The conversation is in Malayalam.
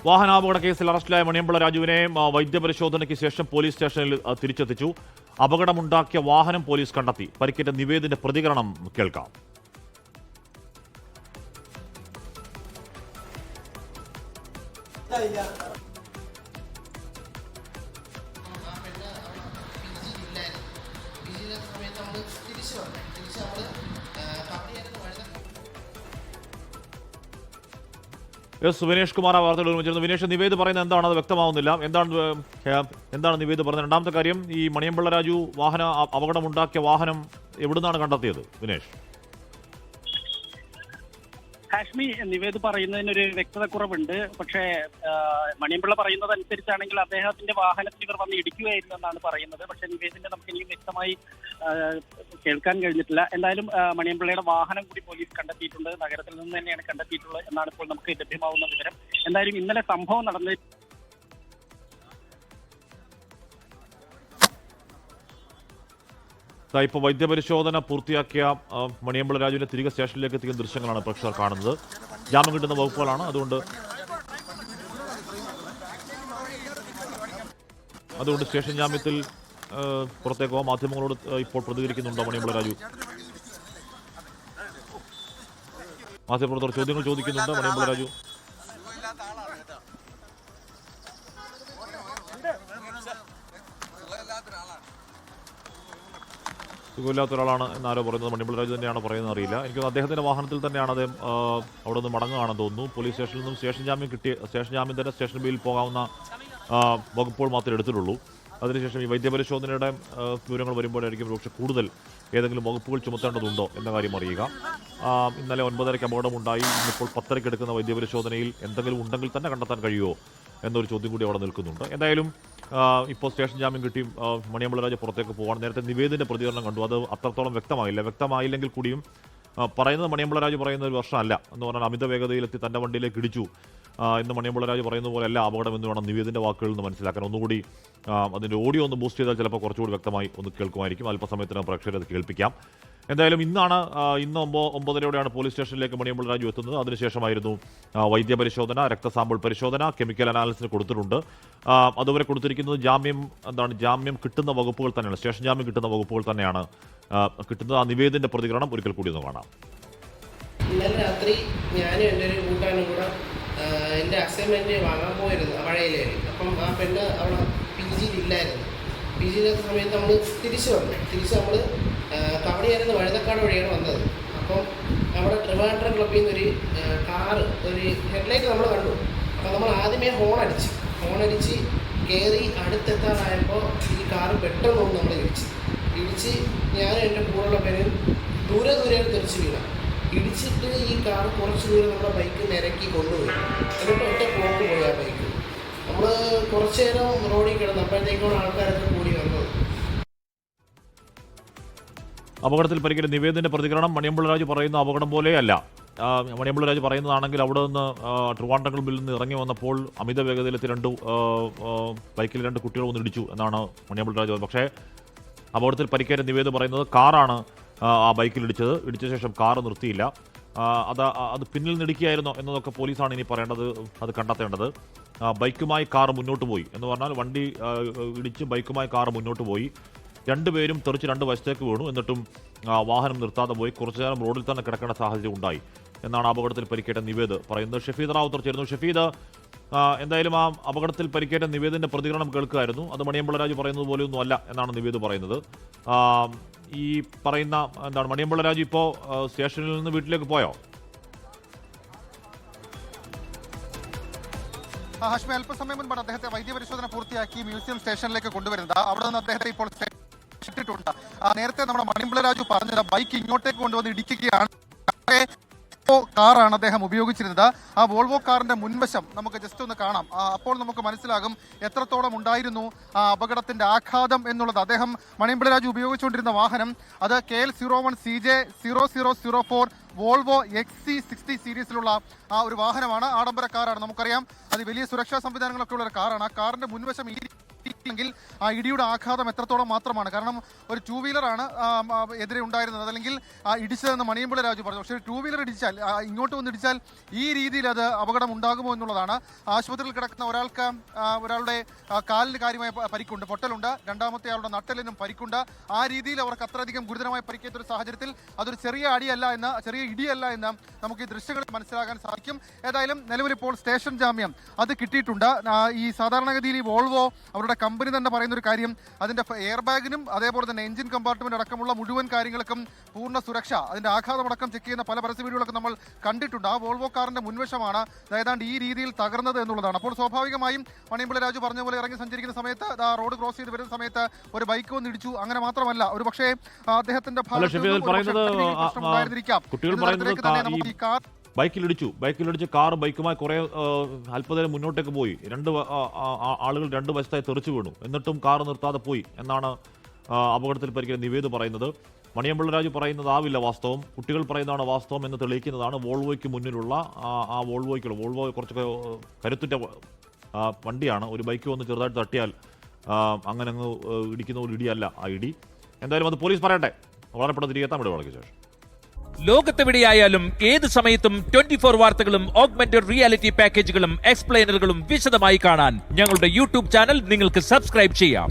വാഹനാപകട കേസിൽ അറസ്റ്റിലായ മണിയമ്പിള്ള രാജുവിനെ വൈദ്യപരിശോധനയ്ക്ക് ശേഷം പോലീസ് സ്റ്റേഷനിൽ തിരിച്ചെത്തിച്ചു. അപകടമുണ്ടാക്കിയ വാഹനം പോലീസ് കണ്ടെത്തി. പരിക്കേറ്റ നിവേദിന്റെ പ്രതികരണം കേൾക്കാം. വിനേഷ് കുമാർ വാർത്തകൾ ഒരുമിച്ചിരുന്നു. വിനേഷ്, നിവേദ് പറയുന്നത് എന്താണ്? അത് വ്യക്തമാവുന്നില്ല. എന്താണ് നിവേദ് പറയുന്നത്? രണ്ടാമത്തെ കാര്യം, ഈ മണിയമ്പിള്ള രാജു അപകടമുണ്ടാക്കിയ വാഹനം എവിടുന്നാണ് കണ്ടെത്തിയത്? വിനേഷ്. ഹാഷ്മി, നിവേദ് പറയുന്നതിനൊരു വ്യക്തത കുറവുണ്ട്. പക്ഷേ മണിയമ്പിള്ള പറയുന്നത് അനുസരിച്ചാണെങ്കിൽ അദ്ദേഹത്തിന്റെ വാഹനത്തിൽ ഇവർ വന്ന് ഇടിക്കുകയായിരുന്നു എന്നാണ് പറയുന്നത്. പക്ഷെ നിവേദിന്റെ നമുക്ക് ഇനിയും വ്യക്തമായി കേൾക്കാൻ കഴിഞ്ഞിട്ടില്ല. എന്തായാലും മണിയമ്പിള്ളയുടെ വാഹനം കൂടി പോലീസ് കണ്ടെത്തിയിട്ടുണ്ട്. നഗരത്തിൽ നിന്ന് തന്നെയാണ് കണ്ടെത്തിയിട്ടുള്ളത് എന്നാണ് ഇപ്പോൾ നമുക്ക് ലഭ്യമാവുന്ന വിവരം. എന്തായാലും ഇന്നലെ സംഭവം നടന്നത് ഇപ്പോൾ വൈദ്യപരിശോധന പൂർത്തിയാക്കിയ മണിയമ്പിള്ള രാജുവിനെ തിരികെ സ്റ്റേഷനിലേക്ക് എത്തിക്കുന്ന ദൃശ്യങ്ങളാണ് പ്രേക്ഷകർ കാണുന്നത്. ജാമ്യം കിട്ടുന്ന വകുപ്പുകളാണ്. അതുകൊണ്ട് സ്റ്റേഷൻ ജാമ്യത്തിൽ പുറത്തേക്കോ മാധ്യമങ്ങളോട് ഇപ്പോൾ പ്രതികരിക്കുന്നുണ്ടോ മണിയമ്പിള്ള രാജു? മാധ്യമപ്രവർത്തകർ ചോദ്യങ്ങൾ ചോദിക്കുന്നുണ്ട്. മണിയമ്പിള്ള രാജു സുഖമില്ലാത്ത ഒരാളാണ് എന്നാരോ പറയുന്നത്. മണിയമ്പിള്ള രാജു തന്നെയാണ് പറയുന്നത്, അറിയില്ല. എനിക്ക് അദ്ദേഹത്തിന്റെ വാഹനത്തിൽ തന്നെയാണ് അദ്ദേഹം അവിടെ നിന്ന് മടങ്ങുകയാണെന്ന് തോന്നുന്നു. പോലീസ് സ്റ്റേഷനിൽ നിന്നും സ്റ്റേഷൻ ജാമ്യം തന്നെ സ്റ്റേഷൻ ബിയിൽ പോകാവുന്ന വകുപ്പുകൾ മാത്രമേ എടുത്തിട്ടുള്ളൂ. അതിനുശേഷം ഈ വൈദ്യപരിശോധനയുടെ വിവരങ്ങൾ വരുമ്പോഴായിരിക്കും പക്ഷേ കൂടുതൽ ഏതെങ്കിലും വകുപ്പുകൾ ചുമത്തേണ്ടതുണ്ടോ എന്ന കാര്യം അറിയുക. ഇന്നലെ 9:30 അപകടമുണ്ടായി. ഇന്നിപ്പോൾ 10:00 എടുക്കുന്ന വൈദ്യപരിശോധനയിൽ എന്തെങ്കിലും ഉണ്ടെങ്കിൽ തന്നെ കണ്ടെത്താൻ കഴിയുമോ എന്നൊരു ചോദ്യം കൂടി അവിടെ നിൽക്കുന്നുണ്ട്. എന്തായാലും ഇപ്പോൾ സ്റ്റേഷൻ ജാമ്യം കിട്ടി മണിയമ്പിള്ള രാജു പുറത്തേക്ക് പോവാണ്. നേരത്തെ നിവേദിന്റെ പ്രതികരണം കണ്ടു. അത് അത്രത്തോളം വ്യക്തമായില്ലെങ്കിൽ കൂടിയും പറയുന്നത് മണിയമ്പിള്ള രാജു പറയുന്ന ഒരു വർഷമല്ല എന്ന് പറഞ്ഞാൽ അമിത വേഗതയിലെത്തി തൻ്റെ വണ്ടിയിലേക്ക് ഇടിച്ചു എന്ന് മണിയമ്പിള്ള രാജു പറയുന്ന പോലെ അല്ല അപകടം എന്ന് വേണം നിവേദിന്റെ വാക്കുകളിൽ നിന്ന് മനസ്സിലാക്കാൻ. ഒന്നുകൂടി അതിൻ്റെ ഓഡിയോ ഒന്ന് ബൂസ്റ്റ് ചെയ്താൽ ചിലപ്പോൾ കുറച്ചുകൂടി വ്യക്തമായി ഒന്ന് കേൾക്കുമായിരിക്കും. അല്പസമയത്തിന് പ്രേക്ഷകരെ അത് കേൾപ്പിക്കാം. എന്തായാലും ഇന്ന് 9:30 പോലീസ് സ്റ്റേഷനിലേക്ക് മണിയമ്പിള്ള രാജു എത്തുന്നത്. അതിനുശേഷമായിരുന്നു വൈദ്യപരിശോധന, രക്തസാമ്പിൾ പരിശോധന, കെമിക്കൽ അനാലിസിന് കൊടുത്തിട്ടുണ്ട്. അതുവരെ കൊടുത്തിരിക്കുന്നത് ജാമ്യം കിട്ടുന്ന വകുപ്പുകൾ തന്നെയാണ്, സ്റ്റേഷൻ ജാമ്യം കിട്ടുന്ന വകുപ്പുകൾ തന്നെയാണ് കിട്ടുന്നത്. ആ നിവേദിന്റെ പ്രതികരണം ഒരിക്കൽ കൂടി ഒന്ന് കാണാം. ഇന്നലെ രാത്രി ഞാനും എൻ്റെ ഒരു കൂട്ടാനും കൂടെ എൻ്റെ അസൈൻമെൻറ്റ് വാങ്ങാൻ പോയിരുന്നു മഴയിലേക്ക്. അപ്പം ആ പെണ്ണ് അവിടെ PG-യിലില്ലായിരുന്നു. PG-യില്ലാത്ത സമയത്ത് നമ്മൾ തിരിച്ച് നമ്മൾ കവടിയായിരുന്നു വഴുതക്കാട് വഴിയാണ് വന്നത്. അപ്പം അവിടെ ട്രിവാൻഡ്രം ക്ലബ്ബിൽ നിന്നൊരു കാറ് ഒരു ഹെഡ്ലൈറ്റ് നമ്മൾ കണ്ടു. അപ്പോൾ നമ്മൾ ആദ്യമേ ഹോണടിച്ച് കയറി അടുത്തെത്താറായപ്പോൾ ഈ കാറ് പെട്ടെന്ന് നമ്മൾ ഇടിച്ച് ഞാനും എൻ്റെ കൂടെയുള്ള പേരും ദൂരെ തെറിച്ച് വീണ. ഇടിച്ചിട്ട് ഈ കാർ കുറച്ച് ദൂരം നമ്മുടെ ബൈക്ക് നിരക്കി കൊണ്ടുപോയി. എന്നിട്ട് ഒറ്റ പോക്ക് പോയി ആ ബൈക്ക്. നമ്മൾ കുറച്ച് നേരം റോഡിൽ കിടന്നു. അപ്പോഴത്തേക്കാണ് ആൾക്കാരൊക്കെ കൂടി വന്നത്. അപകടത്തിൽ പരിക്കേറ്റ നിവേദിന്റെ പ്രതികരണം മണിയമ്പിള്ള രാജു പറയുന്ന അപകടം പോലെയല്ല. മണിയമ്പിള്ള രാജു പറയുന്നതാണെങ്കിൽ അവിടെ നിന്ന് ട്രിവാൻഡ്രം ക്ലബ്ബിൽ നിന്ന് ഇറങ്ങി വന്നപ്പോൾ അമിത വേഗതയിലെത്തി ബൈക്കിൽ 2 കുട്ടികൾ വന്ന് ഇടിച്ചു എന്നാണ് മണിയമ്പിള്ള രാജു. പക്ഷേ അപകടത്തിൽ പരിക്കേറ്റ നിവേദ് പറയുന്നത് കാറാണ് ആ ബൈക്കിൽ ഇടിച്ച ശേഷം കാറ് നിർത്തിയില്ല. അത് പിന്നിൽ നിടിക്കുകയായിരുന്നോ എന്നതൊക്കെ പോലീസാണ് ഇനി പറയേണ്ടത്, അത് കണ്ടെത്തേണ്ടത്. ബൈക്കുമായി കാർ മുന്നോട്ട് പോയി എന്ന് പറഞ്ഞാൽ വണ്ടി ഇടിച്ച് ബൈക്കുമായി കാർ മുന്നോട്ട് പോയി. 2 പേരും തെറിച്ച് 2 വശത്തേക്ക് വീണു. എന്നിട്ടും വാഹനം നിർത്താതെ പോയി. കുറച്ചു നേരം റോഡിൽ തന്നെ കിടക്കേണ്ട സാഹചര്യം ഉണ്ടായി എന്നാണ് അപകടത്തിൽ പരിക്കേറ്റ നിവേദ് പറയുന്നത്. ഷഫീദ് റാവുത്തർ ചേരുന്നു. ഷഫീദ്, എന്തായാലും ആ അപകടത്തിൽ പരിക്കേറ്റ നിവേദിന്റെ പ്രതികരണം കേൾക്കുകയായിരുന്നു. അത് മണിയമ്പിള്ള രാജു പറയുന്നത് പോലെയൊന്നും അല്ല എന്നാണ് നിവേദ് പറയുന്നത്. ഈ പറയുന്ന മണിയമ്പിള്ള രാജു ഇപ്പോൾ സ്റ്റേഷനിൽ നിന്ന് വീട്ടിലേക്ക് പോയോ? ഹാഷ്മി, അല്പസമയം മുൻപാണ് അദ്ദേഹത്തെ വൈദ്യപരിശോധന പൂർത്തിയാക്കി മ്യൂസിയം സ്റ്റേഷനിലേക്ക് കൊണ്ടുവരുന്നത്. അവിടെ നിന്ന് അദ്ദേഹത്തെ ഇപ്പോൾ ഇട്ടിട്ടുണ്ട്. നേരത്തെ നമ്മുടെ മണിയമ്പിള്ള രാജു പറഞ്ഞത് ബൈക്ക് ഇങ്ങോട്ടേക്ക് കൊണ്ടുവന്ന് ഇടിക്കുകയാണ്. കാറാണ് അദ്ദേഹം ഉപയോഗിച്ചിരുന്നത്. ആ വോൾവോ കാറിന്റെ മുൻവശം നമുക്ക് ജസ്റ്റ് ഒന്ന് കാണാം. അപ്പോൾ നമുക്ക് മനസ്സിലാകും എത്രത്തോളം ഉണ്ടായിരുന്നു ആ അപകടത്തിന്റെ ആഘാതം എന്നുള്ളത്. അദ്ദേഹം മണിയമ്പിള്ള രാജു ഉപയോഗിച്ചുകൊണ്ടിരുന്ന വാഹനം അത് KL 01 CJ0004 വോൾവോ XC60 സീരീസിലുള്ള ആ ഒരു വാഹനമാണ്. ആഡംബര കാറാണ്. നമുക്കറിയാം അത് വലിയ സുരക്ഷാ സംവിധാനങ്ങളൊക്കെ ഉള്ള ഒരു കാറാണ്. ആ കാറിന്റെ മുൻവശം ഈ എങ്കിൽ ആ ഇടിയുടെ ആഘാതം എത്രത്തോളം മാത്രമാണ്. കാരണം ഒരു 2 വീലറാണ് എതിരെ ഉണ്ടായിരുന്നത്, അതല്ലെങ്കിൽ ഇടിച്ചതെന്ന് മണിയമ്പിള്ള രാജു പറഞ്ഞു. പക്ഷേ 2 വീലർ ഇടിച്ചാൽ ഇങ്ങോട്ട് വന്ന് ഇടിച്ചാൽ ഈ രീതിയിൽ അത് അപകടം ഉണ്ടാകുമോ എന്നുള്ളതാണ്. ആശുപത്രിയിൽ കിടക്കുന്ന ഒരാളുടെ കാലിന് കാര്യമായ പരിക്കുണ്ട്, പൊട്ടലുണ്ട്. രണ്ടാമത്തെ ആളുടെ നട്ടലിനും പരിക്കുണ്ട്. ആ രീതിയിൽ അവർക്ക് അത്രയധികം ഗുരുതരമായി പരിക്കേറ്റ ഒരു സാഹചര്യത്തിൽ അതൊരു ചെറിയ ഇടിയല്ല എന്ന് നമുക്ക് ഈ ദൃശ്യങ്ങളിൽ മനസ്സിലാക്കാൻ സാധിക്കും. ഏതായാലും നിലവിൽ ഇപ്പോൾ സ്റ്റേഷൻ ജാമ്യം അത് കിട്ടിയിട്ടുണ്ട്. ഈ സാധാരണഗതിയിൽ ഈ വോൾവോ അവരുടെ കമ്പനി തന്നെ പറയുന്ന ഒരു കാര്യം, അതിന്റെ എയർ ബാഗിനും അതേപോലെ തന്നെ എഞ്ചിൻ കമ്പാർട്ട്മെന്റ് അടക്കമുള്ള മുഴുവൻ കാര്യങ്ങൾക്കും പൂർണ്ണ സുരക്ഷ, അതിന്റെ ആഘാതമടക്കം ചെക്ക് ചെയ്യുന്ന പല പരസ്യ വീഡിയോകളൊക്കെ നമ്മൾ കണ്ടിട്ടുണ്ട്. ആ വോൾവോ കാറിന്റെ മുൻവശമാണ് ഏതാണ്ട് ഈ രീതിയിൽ തകർന്നത് എന്നുള്ളതാണ്. അപ്പോൾ സ്വാഭാവികമായും മണിയമ്പിള്ള രാജു പറഞ്ഞ പോലെ ഇറങ്ങി സഞ്ചരിക്കുന്ന സമയത്ത് റോഡ് ക്രോസ് ചെയ്ത് വരുന്ന സമയത്ത് ഒരു ബൈക്ക് വന്ന് ഇടിച്ചു. അങ്ങനെ മാത്രമല്ല, ഒരു പക്ഷേ അദ്ദേഹത്തിന്റെ ബൈക്കിലിടിച്ച് കാർ ബൈക്കുമായി കുറെ അല്പനേരം മുന്നോട്ടേക്ക് പോയി. ആളുകൾ 2 വശത്തായി തെറിച്ചു വീണു. എന്നിട്ടും കാർ നിർത്താതെ പോയി എന്നാണ് അപകടത്തിൽ പരിക്കേറ്റ നിവേദ് പറയുന്നത്. മണിയമ്പിള്ള രാജു പറയുന്നതാവില്ല വാസ്തവം, കുട്ടികൾ പറയുന്നതാണ് വാസ്തവം എന്ന് തെളിയിക്കുന്നതാണ് വോൾവോയ്ക്ക് മുന്നിലുള്ള വോൾവോ കുറച്ചൊക്കെ കരുത്തുറ്റ വണ്ടിയാണ്. ഒരു ബൈക്ക് വന്ന് ചെറുതായിട്ട് തട്ടിയാൽ അങ്ങനെ അങ്ങ് ഇടിക്കുന്ന ഒരു ഇടിയല്ല ആ ഇടി. എന്തായാലും അത് പോലീസ് പറയട്ടെ. വളരെ പെട്ടെന്ന് തിരികെത്താം ഇടവേളയ്ക്ക് ശേഷം. ലോകത്തെവിടെയായാലും ഏത് സമയത്തും 24 വാർത്തകളും ഓഗ്മെന്റഡ് റിയാലിറ്റി പാക്കേജുകളും എക്സ്പ്ലെയിനറുകളും വിശദമായി കാണാൻ ഞങ്ങളുടെ യൂട്യൂബ് ചാനൽ നിങ്ങൾക്ക് സബ്സ്ക്രൈബ് ചെയ്യാം.